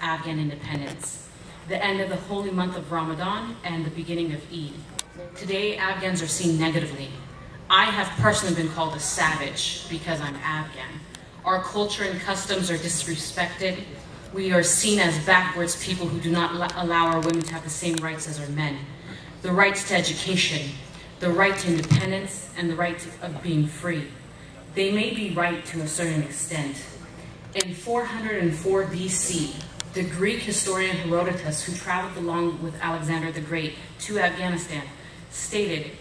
Afghan independence, the end of the holy month of Ramadan and the beginning of Eid. Today, Afghans are seen negatively. I have personally been called a savage because I'm Afghan. Our culture and customs are disrespected. We are seen as backwards people who do not allow our women to have the same rights as our men. The rights to education, the right to independence, and the right of being free. They may be right to a certain extent. In 404 BC, the Greek historian Herodotus, who traveled along with Alexander the Great to Afghanistan, stated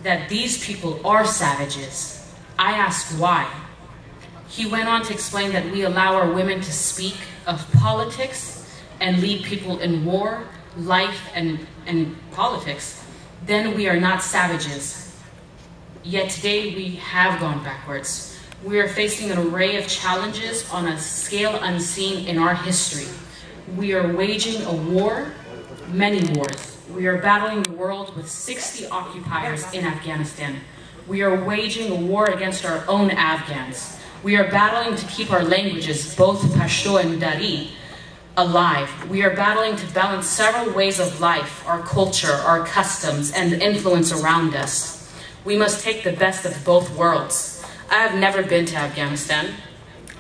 that these people are savages. I asked why. He went on to explain that we allow our women to speak of politics and lead people in war, life, and politics. Then we are not savages. Yet today we have gone backwards. We are facing an array of challenges on a scale unseen in our history. We are waging a war, many wars. We are battling the world with 60 occupiers in Afghanistan. We are waging a war against our own Afghans. We are battling to keep our languages, both Pashto and Dari, alive. We are battling to balance several ways of life, our culture, our customs, and the influence around us. We must take the best of both worlds. I have never been to Afghanistan.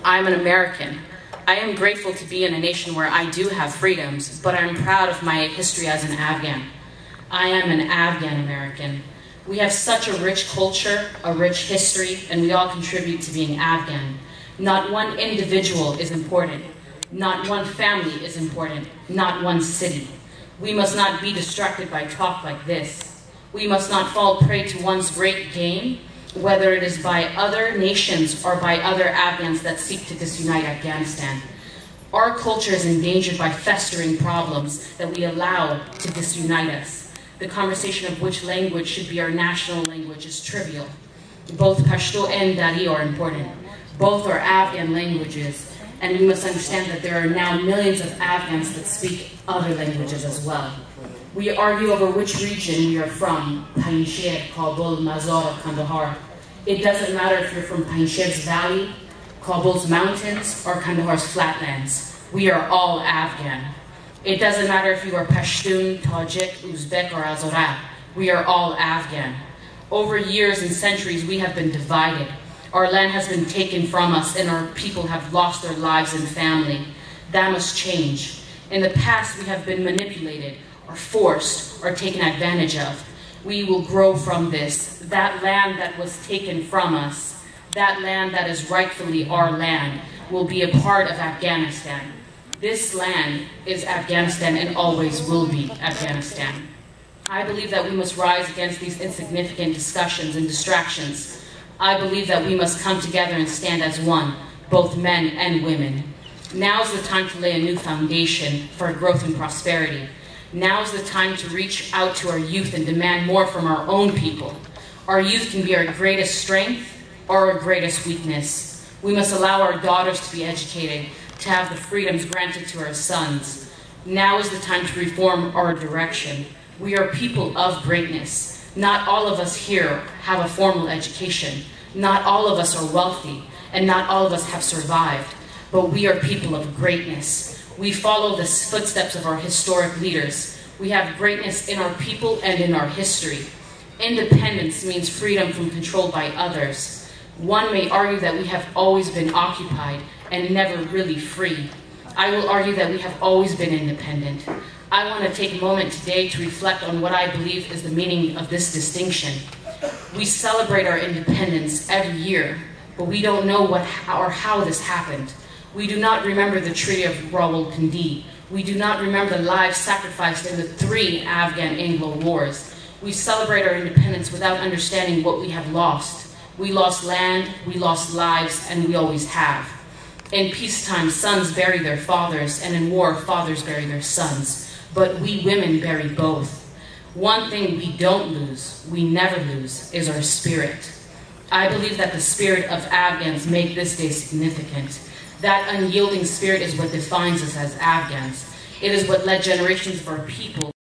I'm an American. I am grateful to be in a nation where I do have freedoms, but I'm proud of my history as an Afghan. I am an Afghan American. We have such a rich culture, a rich history, and we all contribute to being Afghan. Not one individual is important. Not one family is important. Not one city. We must not be distracted by talk like this. We must not fall prey to one's great game, whether it is by other nations or by other Afghans that seek to disunite Afghanistan. Our culture is endangered by festering problems that we allow to disunite us. The conversation of which language should be our national language is trivial. Both Pashto and Dari are important. Both are Afghan languages, and we must understand that there are now millions of Afghans that speak other languages as well. We argue over which region we are from, Panjshir, Kabul, Mazar, or Kandahar. It doesn't matter if you're from Panjshir's valley, Kabul's mountains, or Kandahar's flatlands. We are all Afghan. It doesn't matter if you are Pashtun, Tajik, Uzbek, or Hazara. We are all Afghan. Over years and centuries, we have been divided. Our land has been taken from us, and our people have lost their lives and family. That must change. In the past, we have been manipulated, or forced, or taken advantage of. We will grow from this. That land that was taken from us, that land that is rightfully our land, will be a part of Afghanistan. This land is Afghanistan and always will be Afghanistan. I believe that we must rise against these insignificant discussions and distractions. I believe that we must come together and stand as one, both men and women. Now is the time to lay a new foundation for growth and prosperity. Now is the time to reach out to our youth and demand more from our own people. Our youth can be our greatest strength or our greatest weakness. We must allow our daughters to be educated, to have the freedoms granted to our sons. Now is the time to reform our direction. We are people of greatness. Not all of us here have a formal education. Not all of us are wealthy, and not all of us have survived. But we are people of greatness. We follow the footsteps of our historic leaders. We have greatness in our people and in our history. Independence means freedom from control by others. One may argue that we have always been occupied and never really free. I will argue that we have always been independent. I want to take a moment today to reflect on what I believe is the meaning of this distinction. We celebrate our independence every year, but we don't know what or how this happened. We do not remember the Treaty of Rawalpindi. We do not remember the lives sacrificed in the 3 Afghan Anglo wars. We celebrate our independence without understanding what we have lost. We lost land, we lost lives, and we always have. In peacetime, sons bury their fathers, and in war, fathers bury their sons. But we women bury both. One thing we don't lose, we never lose, is our spirit. I believe that the spirit of Afghans make this day significant. That unyielding spirit is what defines us as Afghans. It is what led generations of our people